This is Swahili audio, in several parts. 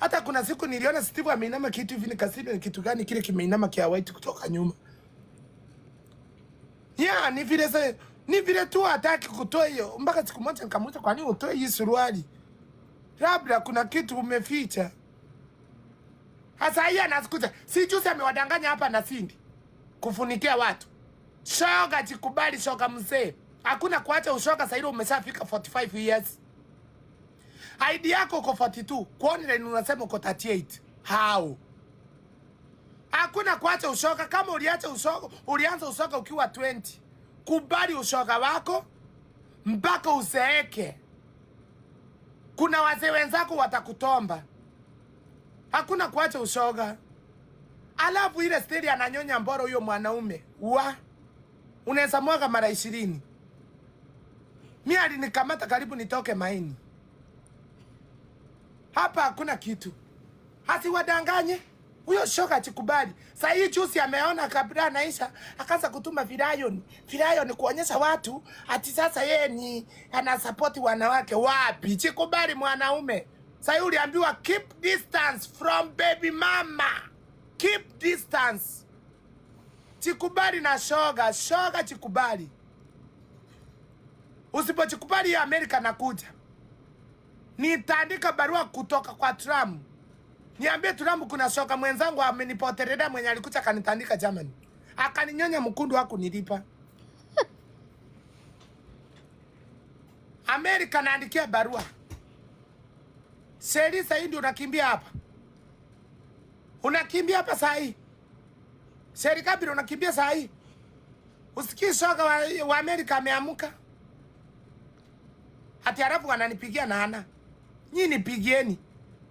Hata kuna siku niliona Steve ameinama kitu hivi nikasema ni kitu gani kile kimeinama kia white kutoka nyuma. Yeah, ni vile tu hataki kutoa hiyo. Mpaka siku moja nikamuuliza kwa nini utoe hii suruali? Labda kuna kitu umeficha. Hasa yeye anasikuta. Si juzi amewadanganya hapa na Cindy. Kufunikia watu. Shoga jikubali shoga mzee. Hakuna kuacha ushoga sasa ile umeshafika 45 years. ID yako uko 42. Kwani nini unasema uko 38? How? Hakuna kuacha ushoga. Kama uliacha ushoga, ulianza ushoga ukiwa 20. Kubali ushoga wako mpaka uzeeke. Kuna wazee wenzako watakutomba. Hakuna kuacha ushoga. Alafu ile steli ananyonya mboro huyo mwanaume. Unaweza mwaga mara 20. Mimi alinikamata karibu nitoke maini. Hapa hakuna kitu. Hasiwadanganye. Huyo shoga chikubali. Sasa hii juzi ameona kabla anaisha akaanza kutuma Firayon kuonyesha watu ati sasa yeye ni anasupport wanawake. Wapi? Chikubali mwanaume. Sasa uliambiwa keep distance from baby mama. Keep distance. Chikubali na shoga chikubali. Usipochikubali ya Amerika nakuja. Nitaandika barua kutoka kwa Trump. Niambie Trump kuna shoga mwenzangu amenipotelea mwenye alikuja kanitandika Germany. Akaninyonya mkundu wako nilipa. Amerika naandikia barua. Sasa hii ndio unakimbia hapa. Unakimbia hapa saa hii. Serikali unakimbia saa hii. Usikii shoga wa Amerika ameamuka. Hati halafu wananipigia na ana. Nyinyi nipigieni.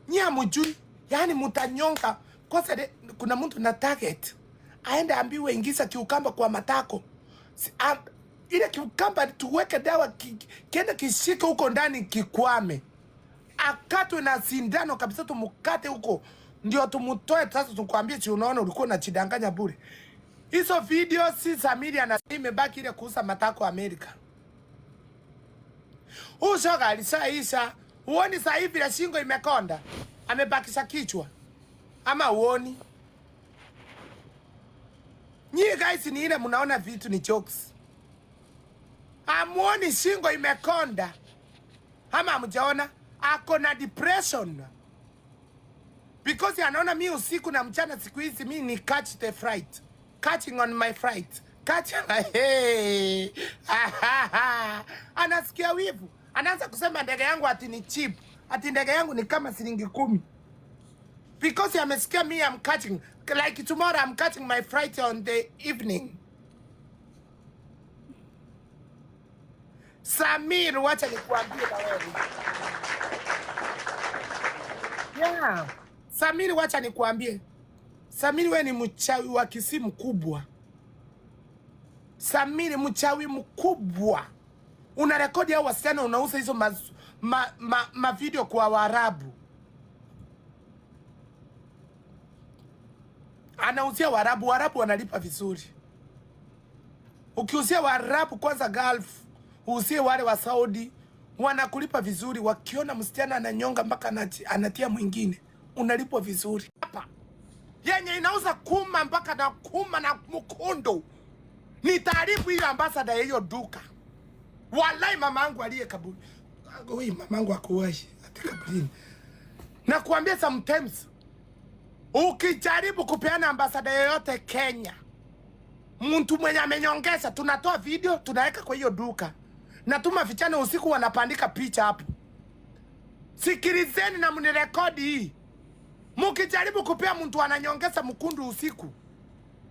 Nyinyi hamjui. Yaani mtanyonga. Kwa sababu kuna mtu na target. Aende ambiwe ingiza kiukamba kwa matako. Ile kiukamba tuweke dawa kienda kishike huko ndani kikwame. Akatwe na sindano kabisa tumukate huko. Ndio tumutoe sasa tukwambie si unaona ulikuwa unachidanganya bure. Hizo video si Samiria na imebaki ile kuuza matako Amerika. Shoga alishaisha. Uoni sasa hivi la shingo imekonda. Amebakisha kichwa. Ama uoni? Nyie guys ni ile mnaona vitu ni jokes. Amuoni shingo imekonda. Ama hamjaona ako na depression. Because anaona mimi usiku na mchana siku hizi mimi ni catch the flight. Catching on my flight. Hey. Anasikia wivu. Anaanza kusema ndege yangu ati ni cheap. Ati ndege yangu ni kama shilingi 10. Because amesikia me I'm catching. Like tomorrow I'm catching my flight on the evening. Samir, wacha nikuambie na wewe. Yeah. Samir, wacha nikuambie. Samir, wewe ni mchawi wa kisimu kubwa. Samir, mchawi mkubwa. Una rekodi hao wasichana unauza hizo video kwa Waarabu. Anauzia Waarabu, Waarabu wanalipa vizuri. Ukiuzia Waarabu kwanza Gulf, uuzie wale wa Saudi, wanakulipa vizuri. Wakiona msichana ananyonga mpaka anatia mwingine, unalipwa vizuri. Hapa yenye inauza kuma mpaka na kuma na mkondo. Ni taarifu ile ambassador ya hiyo duka. Wallahi mamangu aliye kaburi. Wewe mamangu akuwahi ati kaburini. Na kuambia sometimes ukijaribu kupeana ambassador yoyote Kenya, mtu mwenye amenyongesha tunatoa video tunaweka kwa hiyo duka. Na tuma vichana usiku wanapandika picha hapo. Sikilizeni na mnirekodi hii. Mkijaribu kupea mtu ananyongeza mkundu usiku.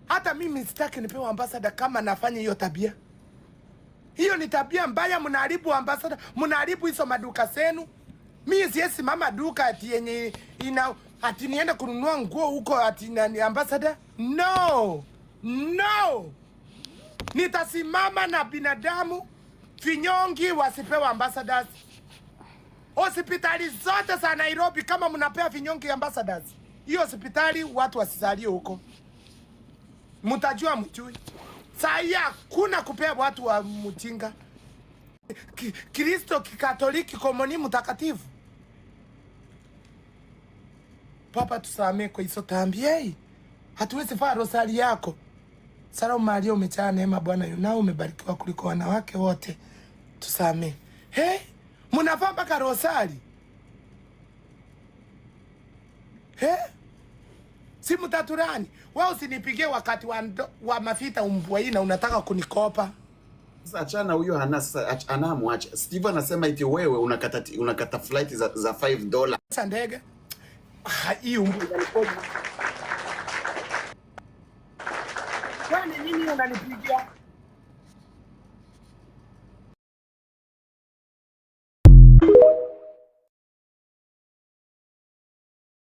Hata mimi sitaki nipewe ambassador kama nafanya hiyo tabia. Hiyo ni tabia mbaya, mnaharibu ambassador, mnaharibu hizo maduka zenu. Mimi siesi mama duka ati yenye ati nienda kununua nguo huko ati ni ambassador. No. Nitasimama na binadamu vinyongi wasipewa ambassadors. Hospitali zote za Nairobi kama mnapea vinyongi ambassadors, hiyo hospitali watu wasizalie huko. Mtajua mjui. Saya kuna kupea watu wa mjinga. Kristo kikatoliki komoni mtakatifu. Papa tusamee kwa hizo tambi. Hey, hatuwezi faa rosari yako. Salamu Maria umejaa neema, Bwana yu nawe, umebarikiwa kuliko wanawake wote. Tusamee. Hey, mnafaa mpaka rosari. Hey, si mtaturani. Wewe usinipigie wakati wa mafita umbwa hii na unataka kunikopa. Sasa achana huyo hana, sasa anamwacha. Steve anasema eti wewe unakata flight za $5. Sasa ndege. Hii umbwa inanikopa. Kwani nini unanipigia?